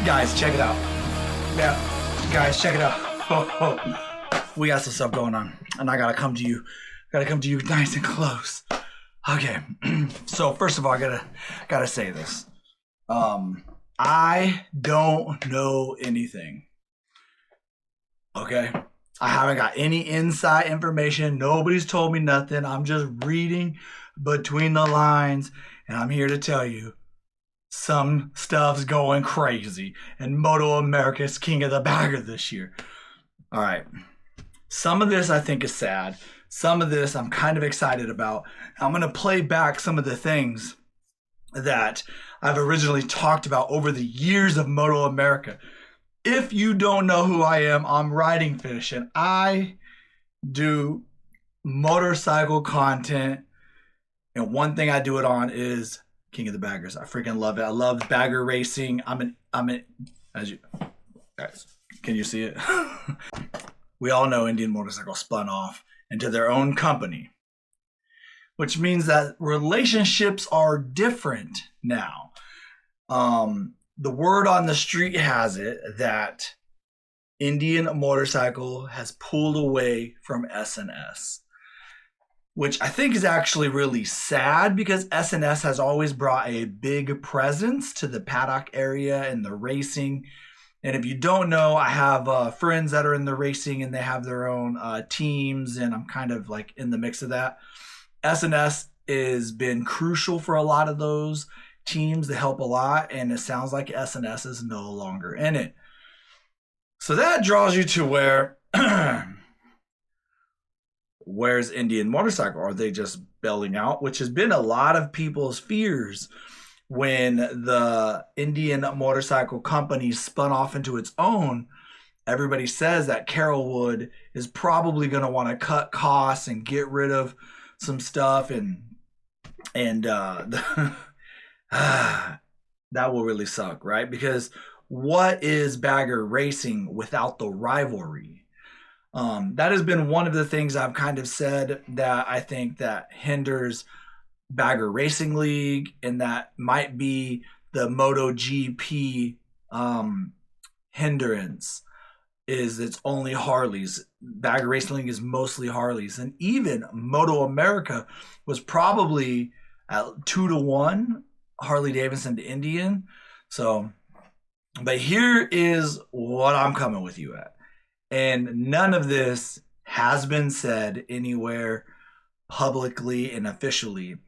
Guys, check it out. Yeah, guys, check it out. We got some stuff going on, and I gotta come to you. Gotta come to you nice and close. Okay. So first of all, I gotta say this. I don't know anything. Okay. I haven't got any inside information. Nobody's told me nothing. I'm just reading between the lines, and I'm here to tell you. Some stuff's going crazy, and Moto America's king of the bagger this year. All right. Some of this I think is sad. Some of this I'm kind of excited about. I'm going to play back some of the things that I've originally talked about over the years of Moto America. If you don't know who I am, I'm Ridingfish, and I do motorcycle content. And one thing I do it on is king of the baggers. I freaking love it. I love bagger racing. As you guys, can you see it? We all know Indian Motorcycle spun off into their own company, which means that relationships are different now. The word on the street has it that Indian Motorcycle has pulled away from S&S. Which I think is actually really sad because S&S has always brought a big presence to the paddock area and the racing. And if you don't know, I have friends that are in the racing and they have their own teams, and I'm kind of like in the mix of that. S&S has been crucial for a lot of those teams. They help a lot, and it sounds like S&S is no longer in it. So that draws you to where... Where's Indian Motorcycle? Are they just bailing out? Which has been a lot of people's fears when the Indian Motorcycle Company spun off into its own. Everybody says that Carrollwood is probably going to want to cut costs and get rid of some stuff, and that will really suck, right? Because what is bagger racing without the rivalry? That has been one of the things I've kind of said that I think that hinders Bagger Racing League, and that might be the MotoGP hindrance, is it's only Harleys. Bagger Racing League is mostly Harleys, and even Moto America was probably at 2-1 Harley Davidson to Indian. So, but here is what I'm coming with you at. And none of this has been said anywhere publicly and officially.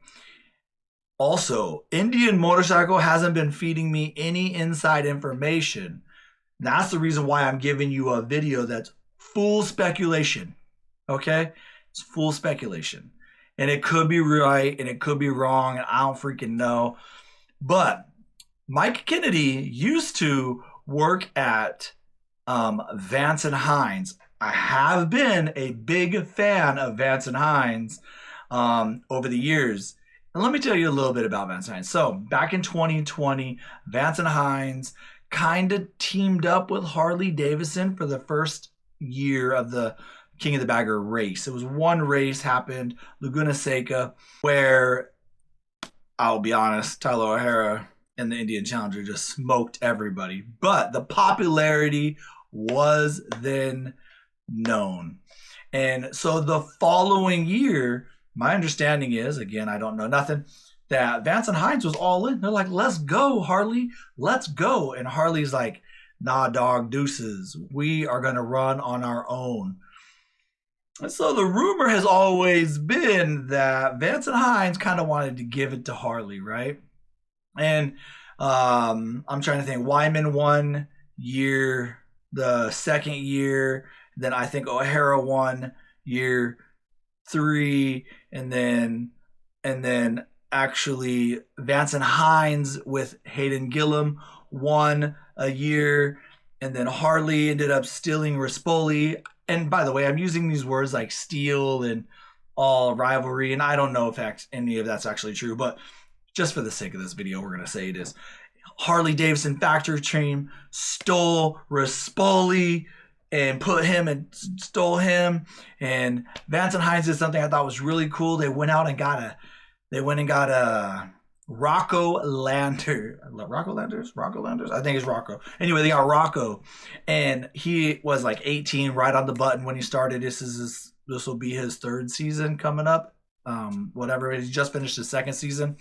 Also, Indian Motorcycle hasn't been feeding me any inside information. That's the reason why I'm giving you a video that's full speculation. Okay? It's full speculation. And it could be right and it could be wrong, and I don't freaking know. But Mike Kennedy used to work at Vance and Hines. I have been a big fan of Vance and Hines over the years. And let me tell you a little bit about Vance and Hines. So back in 2020, Vance and Hines kind of teamed up with Harley Davidson for the first year of the King of the Bagger race. It was one race happened, Laguna Seca, where, I'll be honest, Tyler O'Hara and the Indian Challenger just smoked everybody. But the popularity was then known. And so the following year, my understanding is, again, I don't know nothing, that Vance and Hines was all in. They're like, let's go, Harley. Let's go. And Harley's like, nah, dog, deuces. We are going to run on our own. And so the rumor has always been that Vance and Hines kind of wanted to give it to Harley, right? And I'm trying to think. Wyman 1 year, the second year, then I think O'Hara won year 3, and then actually Vance and Hines with Hayden Gillum won a year, and then Harley ended up stealing Rispoli. And by the way, I'm using these words like steal and all rivalry, and I don't know if any of that's actually true, but just for the sake of this video, we're going to say it is. Harley Davidson factory team stole Rispoli, and put him and stole him. And Vance and Hines did something I thought was really cool. They went out and got a Rocco Lander. Rocco Landers? Rocco Landers? I think it's Rocco. Anyway, they got Rocco. And he was like 18, right on the button when he started. This will be his third season coming up. Whatever. He just finished his second season.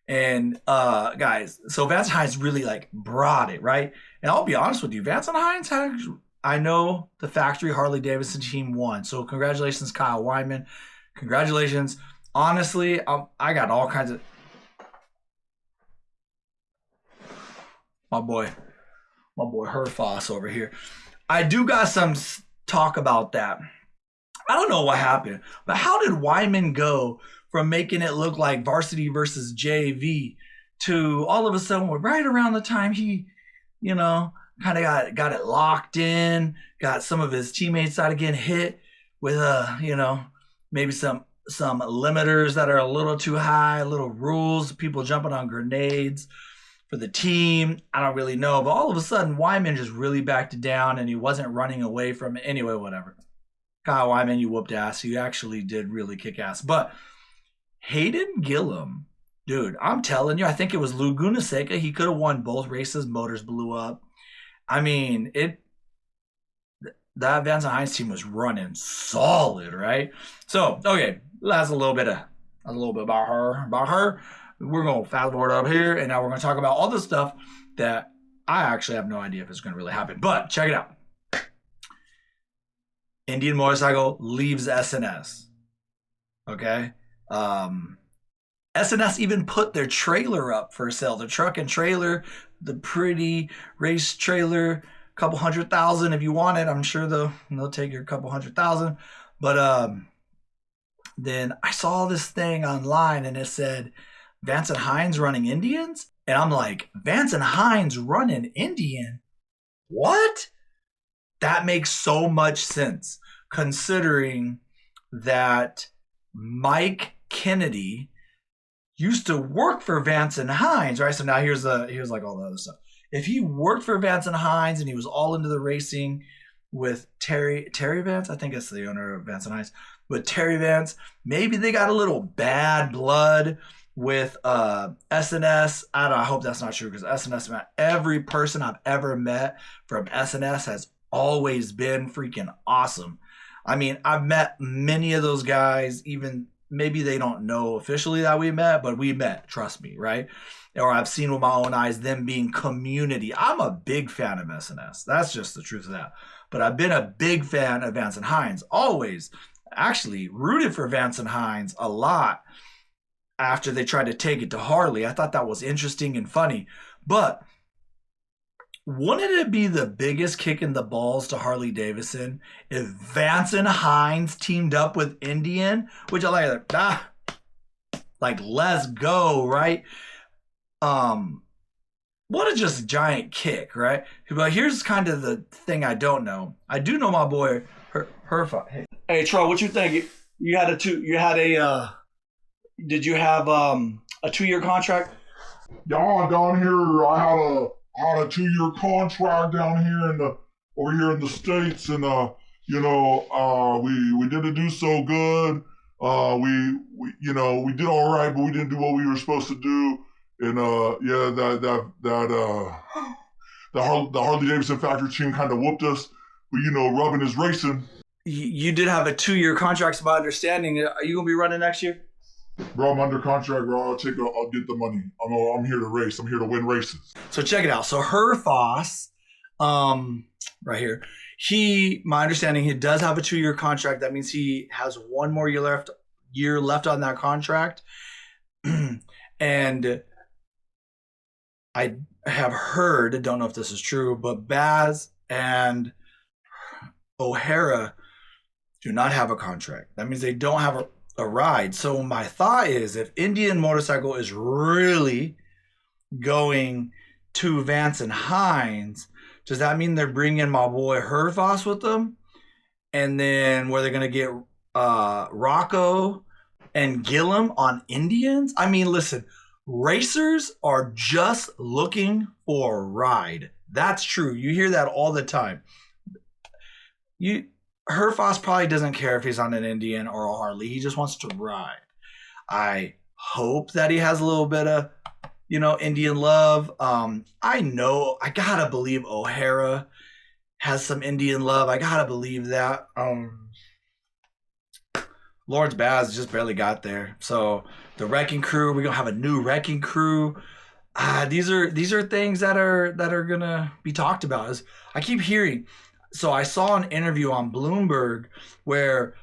And guys, so Vance and Hines really like brought it, right? And I'll be honest with you, Vance and Hines had, I know the factory Harley Davidson team won. So congratulations, Kyle Wyman. Congratulations. Honestly, I got all kinds of my boy Herfoss over here. I do got some talk about that. I don't know what happened, but how did Wyman go from making it look like varsity versus JV to all of a sudden, right around the time he, kind of got it locked in, got some of his teammates started getting hit with maybe some limiters that are a little too high, little rules, people jumping on grenades for the team. I don't really know, but all of a sudden Wyman just really backed it down and he wasn't running away from it. Anyway, whatever. Kyle Wyman, you whooped ass. You actually did really kick ass. But Hayden Gillum, dude, I'm telling you, I think it was Laguna Seca. He could have won both races. Motors blew up. I mean, that Vance and Hines team was running solid, right? So, okay, that's a little bit about her. We're going to fast forward up here, and now we're going to talk about all the stuff that I actually have no idea if it's going to really happen. But check it out. Indian Motorcycle leaves SNS. Okay? SNS even put their trailer up for sale. The truck and trailer, the pretty race trailer, couple $100,000 if you want it. I'm sure they'll take your couple $100,000. But then I saw this thing online and it said Vance and Hines running Indians. And I'm like, Vance and Hines running Indian? What? That makes so much sense considering that Mike Kennedy used to work for Vance and Hines, right? So now here's like all the other stuff. If he worked for Vance and Hines and he was all into the racing with Terry Vance, I think that's the owner of Vance and Hines, with Terry Vance, maybe they got a little bad blood with SNS. I don't know, I hope that's not true because SNS, man, every person I've ever met from SNS has always been freaking awesome. I mean, I've met many of those guys, even maybe they don't know officially that we met, but we met, trust me, right? Or I've seen with my own eyes them being community. I'm a big fan of SNS. That's just the truth of that. But I've been a big fan of Vance and Hines, always. Actually, rooted for Vance and Hines a lot after they tried to take it to Harley. I thought that was interesting and funny. But wouldn't it be the biggest kick in the balls to Harley Davidson if Vance and Hines teamed up with Indian? Which I like, let's go, right? What a just giant kick, right? But here's kind of the thing I don't know. I do know my boy Herfa. Hey, Troy, what you think? Did you have a 2-year contract? Yeah, down here I had a 2-year contract down here over here in the States, and we didn't do so good. We did all right, but we didn't do what we were supposed to do. And the Harley Davidson factory team kind of whooped us. But rubbing is racing. You did have a 2-year contract, to my understanding. Are you gonna be running next year? Bro, I'm under contract, bro. I'll get the money. I'm here to race. I'm here to win races. So check it out. So Herfoss, right here, my understanding, he does have a 2-year contract. That means he has 1 more year left on that contract. And I have heard, don't know if this is true, but Baz and O'Hara do not have a contract. That means they don't have a ride. So my thought is, if Indian Motorcycle is really going to Vance and Hines, does that mean they're bringing my boy Herfoss with them? And then where they're going to get Rocco and Gillum on Indians? I mean, listen, racers are just looking for a ride. That's true. You hear that all the time. you Herfoss probably doesn't care if he's on an Indian or a Harley. He just wants to ride. I hope that he has a little bit of, Indian love. I know, I gotta believe O'Hara has some Indian love. I gotta believe that. Lawrence Baz just barely got there. So the Wrecking Crew, we're gonna have a new Wrecking Crew. These are things that are gonna be talked about. As I keep hearing, so I saw an interview on Bloomberg where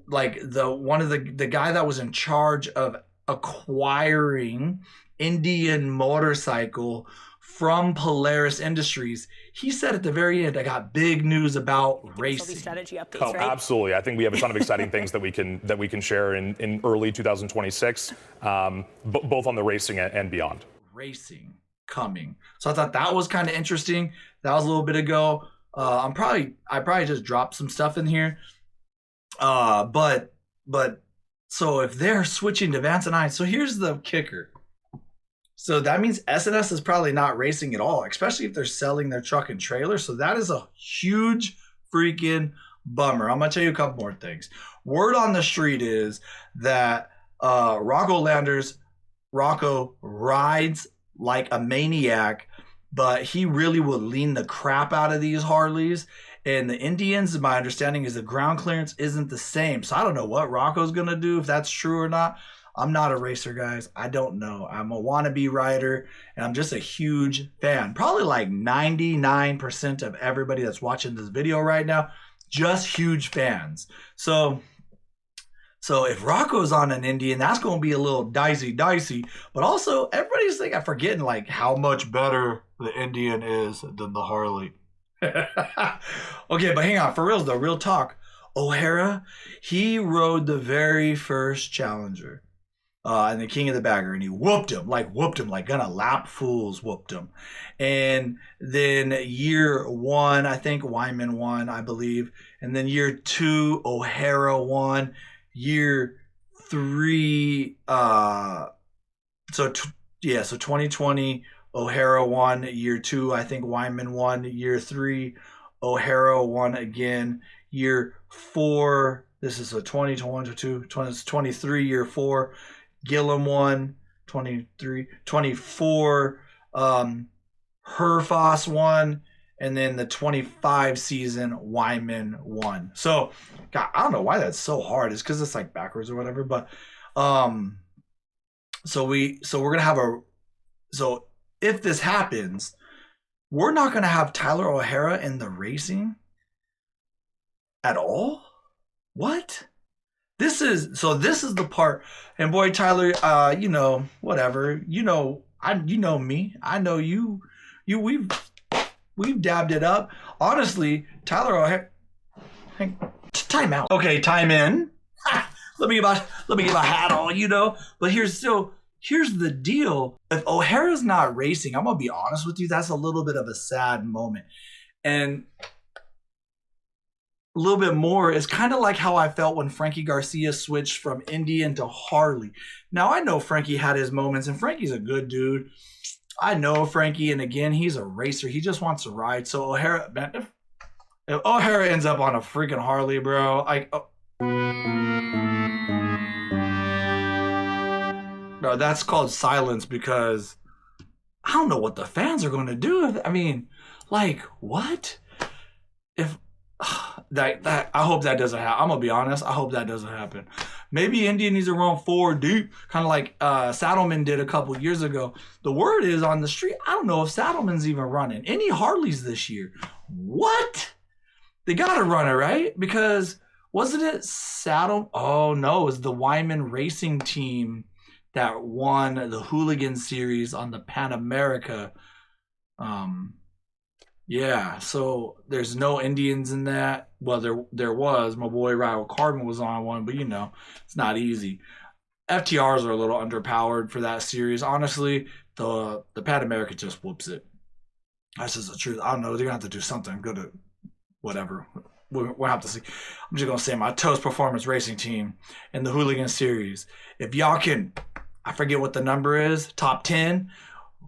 like the one of the guy that was in charge of acquiring Indian motorcycle from Polaris Industries, he said at the very end, I got big news about racing. Strategy updates, oh, right? Absolutely. I think we have a ton of exciting things that we can share in early 2026, both on the racing and beyond. Racing coming. So I thought that was kind of interesting. That was a little bit ago. I probably just dropped some stuff in here. But so if they're switching to Vance and I, so here's the kicker. So that means S&S is probably not racing at all, especially if they're selling their truck and trailer. So that is a huge freaking bummer. I'm gonna tell you a couple more things. Word on the street is that Rocco rides like a maniac, but he really will lean the crap out of these Harleys. And the Indians, my understanding is the ground clearance isn't the same. So I don't know what Rocco's going to do, if that's true or not. I'm not a racer, guys. I don't know. I'm a wannabe rider, and I'm just a huge fan. Probably like 99% of everybody that's watching this video right now, just huge fans. So if Rocco's on an Indian, that's going to be a little dicey. But also, everybody's like forgetting like how much better the Indian is than the Harley. Okay, but hang on. For real though, real talk. O'Hara, he rode the very first Challenger. And the King of the Bagger, and he whooped him like gonna lap fools, whooped him. And then year one, I think Wyman won, I believe. And then year two, O'Hara won. Year three, so 2020, O'Hara won. Year two, I think Wyman won. Year three, O'Hara won again. Year four, this is a 2022, 23, year four, Gillum won. 23, 24, Herfoss won. And then the 25 season, Wyman won. So, God, I don't know why that's so hard. It's because it's like backwards or whatever. But, so we're gonna have so if this happens, we're not gonna have Tyler O'Hara in the racing at all. What? This is the part. And boy, Tyler, whatever. You know me. I know you. We've dabbed it up. Honestly, Tyler O'Hara. Time out. Okay, time in. Let me get my hat on, But here's the deal. If O'Hara's not racing, I'm gonna be honest with you, that's a little bit of a sad moment. And a little bit more is kind of like how I felt when Frankie Garcia switched from Indian to Harley. Now, I know Frankie had his moments, and Frankie's a good dude. I know Frankie, and again, he's a racer. He just wants to ride. So O'Hara, man, if O'Hara ends up on a freaking Harley, bro, bro, that's called silence, because I don't know what the fans are going to do. I mean, like, what? If that I hope that doesn't happen. I'm gonna be honest. I hope that doesn't happen. Maybe India needs to run 4 deep, kind of like Saddleman did a couple years ago. The word is on the street, I don't know if Saddleman's even running any Harleys this year. What? They gotta run it, right? Because wasn't it Saddle? Oh no, it was the Wyman Racing team that won the Hooligan Series on the Pan America. Yeah, so there's no Indians in that. Well, there was. My boy Ryle Cardin was on one, but it's not easy. FTRs are a little underpowered for that series. Honestly, the Pan America just whoops it. That's just the truth. I don't know. They're gonna have to do something good at whatever. We'll have to see. I'm just gonna say my Toast Performance Racing team in the Hooligan Series. If y'all can, I forget what the number is, top 10.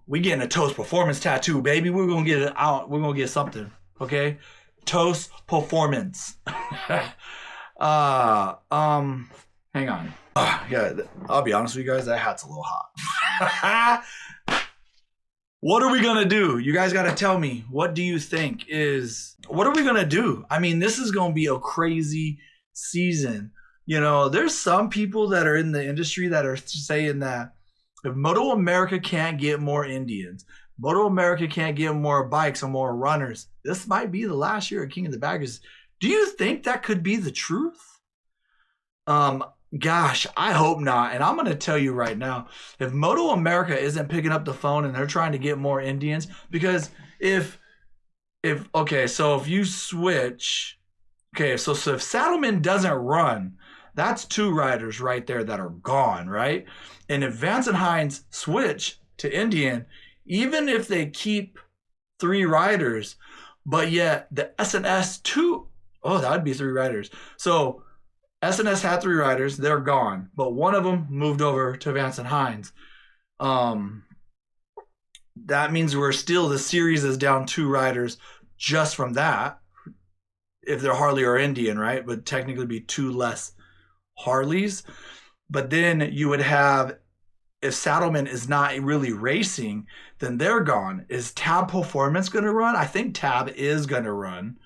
We getting a Toast Performance tattoo, baby. We're gonna get it out. We're gonna get something, okay? Toast Performance. Hang on. Yeah, I'll be honest with you guys, that hat's a little hot. What are we gonna do? You guys gotta tell me. What do you think what are we gonna do? I mean, this is gonna be a crazy season. You know, there's some people that are in the industry that are saying that if Moto America can't get more Indians, Moto America can't get more bikes or more runners, this might be the last year of King of the Baggers. Do you think that could be the truth? Gosh, I hope not. And I'm going to tell you right now, if Moto America isn't picking up the phone and they're trying to get more Indians, because if you switch, so if Saddleman doesn't run, that's 2 riders right there that are gone, right? And if Vance and Hines switch to Indian, even if they keep 3 riders, but yet the SNS 2, that would be 3 riders. So SNS had 3 riders, they're gone, but one of them moved over to Vance and Hines. That means the series is down 2 riders just from that, if they're Harley or Indian, right? But technically be 2 less Harleys. But then you would have, if Saddleman is not really racing, then they're gone. Is Tab Performance going to run? I think Tab is going to run.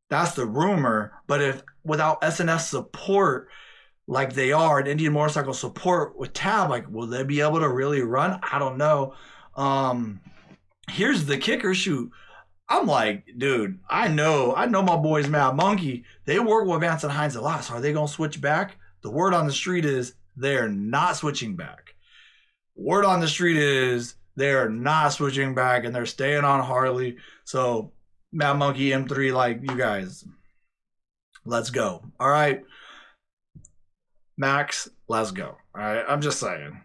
That's the rumor. But if without SNS support like they are, and Indian Motorcycle support with Tab, like, will they be able to really run? I don't know. Here's the kicker. Shoot, I'm like, dude, I know my boys Mad Monkey. They work with Vance and Hines a lot. So are they gonna switch back? The word on the street is they're not switching back. Word on the street is they're not switching back and they're staying on Harley. So Mad Monkey M3, like, you guys, let's go. All right, Max, let's go. All right, I'm just saying.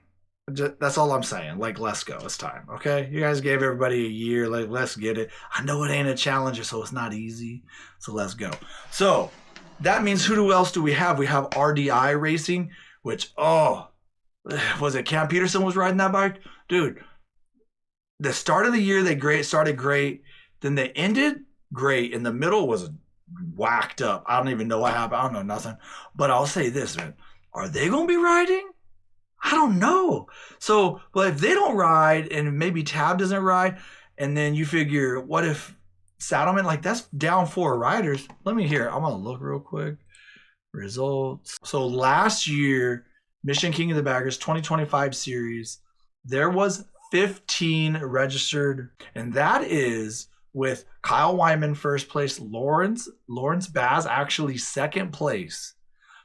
That's all I'm saying. Like, let's go. It's time. Okay, you guys gave everybody a year. Like, let's get it. I know it ain't a challenger, so it's not easy. So let's go. So that means who else do we have? We have RDI Racing, which was it Cam Peterson was riding that bike, dude. The start of the year they started great. Then they ended great. In the middle was whacked up. I don't even know what happened. I don't know nothing. But I'll say this, man. Are they going to be riding? I don't know. So, but if they don't ride and maybe Tab doesn't ride, and then you figure, what if Saddleman, like, that's down 4 riders. Let me hear. I'm going to look real quick. Results. So last year, Mission King of the Baggers 2025 series, there was 15 registered, and that is with Kyle Wyman first place, Lawrence Baz actually second place,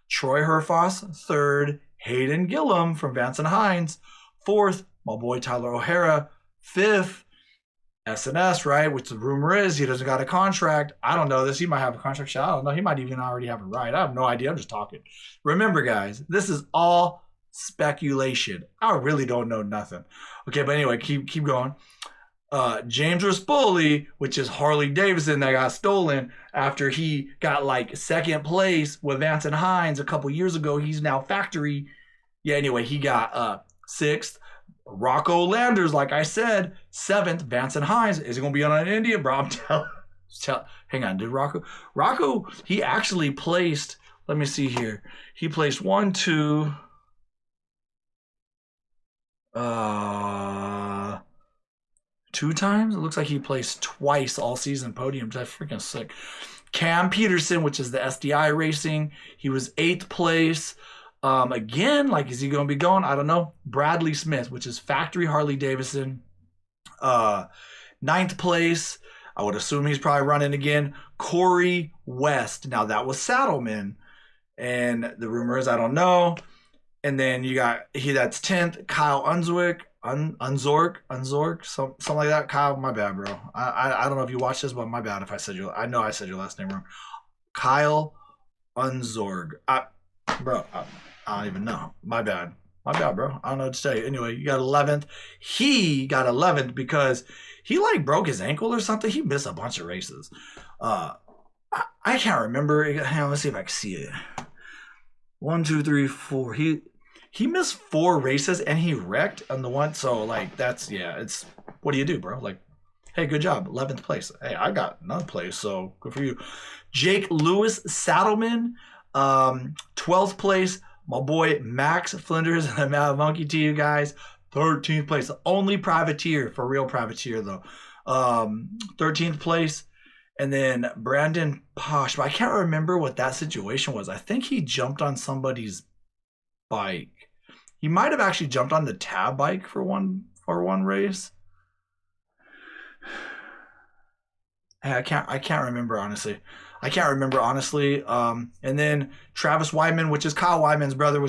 Troy Herfoss third, Hayden Gillum from Vance and Hines fourth, my boy Tyler O'Hara fifth, SNS, right, which the rumor is he doesn't got a contract. I don't know this. He might have a contract. I don't know. He might even already have a ride. I have no idea. I'm just talking. Remember, guys, this is all speculation. I really don't know nothing. Okay, but anyway, keep going. James Rispoli, which is Harley Davidson, that got stolen after he got like second place with Vance and Hines a couple years ago. He's now factory. Yeah, anyway, he got sixth. Rocco Landers, like I said, seventh. Vance and Hines is going to be on an Indian, bro. I'm telling. Hang on, dude. Rocco, he actually placed. Let me see here. He placed 1, 2. 2 times. It looks like he placed twice all season podiums. That's freaking sick. Cam Peterson, which is the SDI Racing, he was 8th place. Again, like, is he going to be going? I don't know. Bradley Smith, which is factory Harley Davidson, 9th place. I would assume he's probably running again. Corey West. Now that was Saddleman, and the rumor is I don't know. And then you got that's 10th. Kyle Unzork, something like that. Kyle, my bad, bro. I don't know if you watched this, but my bad if I said I know I said your last name wrong. Kyle Unzorg. Bro, I don't even know. My bad, bro. I don't know what to tell you. Anyway, you got 11th. He got 11th because he like broke his ankle or something. He missed a bunch of races. I can't remember. Hang on, let's see if I can see it. 1, 2, 3, 4. He missed 4 races and he wrecked on the one. So like it's what do you do, bro? Like, Hey, good job. 11th place. Hey, I got none place, so good for you. Jake Lewis Saddleman, 12th place. My boy Max Flinders and the Mad Monkey to you guys. 13th place. The only privateer, for real privateer though. 13th place. And then Brandon Posh, but I can't remember what that situation was. I think he jumped on somebody's bike. He might have actually jumped on the tab bike for one race. Hey, I can't remember honestly. And then Travis Wyman, which is Kyle Wyman's brother,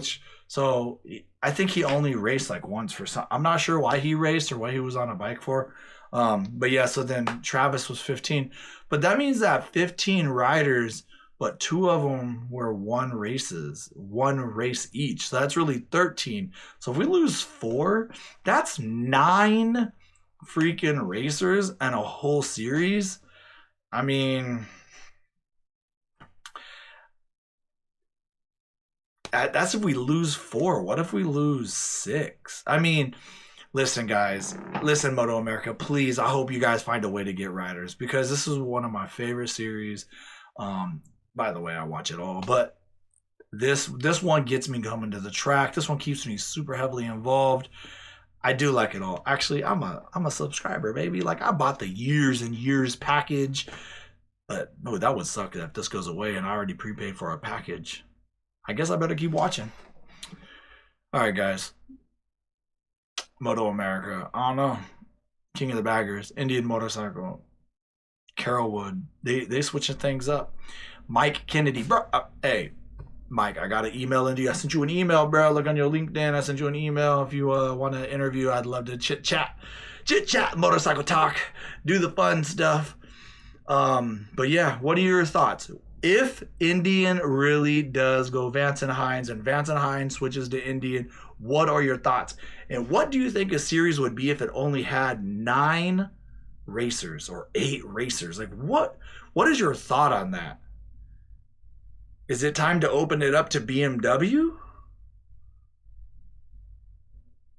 so I think he only raced like once for some. I'm not sure why he raced or what he was on a bike for. But yeah, so then Travis was 15. But that means that 15 riders, but 2 of them were one race each. So that's really 13. So if we lose 4, that's 9 freaking racers and a whole series. I mean, that's if we lose 4. What if we lose 6? I mean, listen, guys. Listen, Moto America. Please, I hope you guys find a way to get riders because this is one of my favorite series. By the way, I watch it all, but this one gets me coming to the track. This one keeps me super heavily involved. I do like it all. Actually, I'm a subscriber, baby. Like I bought the years and years package, but no, that would suck if this goes away and I already prepaid for a package. I guess I better keep watching. All right, guys. Moto America. I don't know. King of the Baggers, Indian Motorcycle, Carrollwood. They switching things up. Mike Kennedy, bro. Hey, Mike, I got an email into you. I sent you an email, bro. Look on your LinkedIn. I sent you an email. If you want to interview, I'd love to chit chat, motorcycle talk, do the fun stuff. But yeah, what are your thoughts? If Indian really does go Vance and Hines and Vance and Hines switches to Indian, what are your thoughts? And what do you think a series would be if it only had 9 racers or 8 racers? Like what is your thought on that? Is it time to open it up to BMW?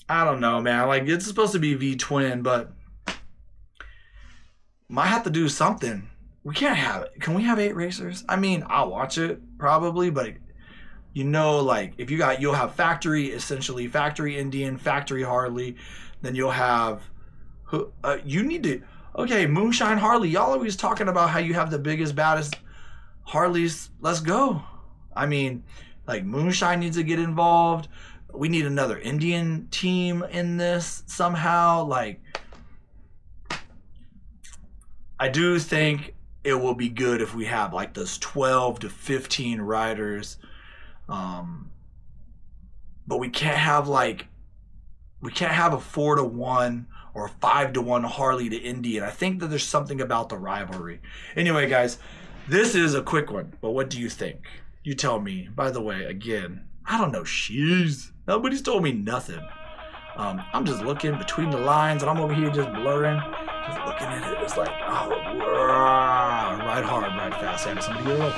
I don't know, man. Like it's supposed to be V-twin, but might have to do something. We can't have it. Can we have 8 racers? I mean, I'll watch it probably, but like if you'll have factory Indian, factory Harley, then you'll have Moonshine Harley. Y'all always talking about how you have the biggest, baddest Harleys. Let's go. I mean, like Moonshine needs to get involved. We need another Indian team in this somehow. Like, I do think it will be good if we have like those 12 to 15 riders. But we can't have a 4-to-1 or 5-to-1 Harley to Indian. I think that there's something about the rivalry. Anyway, guys, this is a quick one, but what do you think? You tell me. By the way, again, I don't know shiz. Nobody's told me nothing. I'm just looking between the lines, and I'm over here just blurring, just looking at it. It's like, oh, ride hard, ride fast. And somebody get up.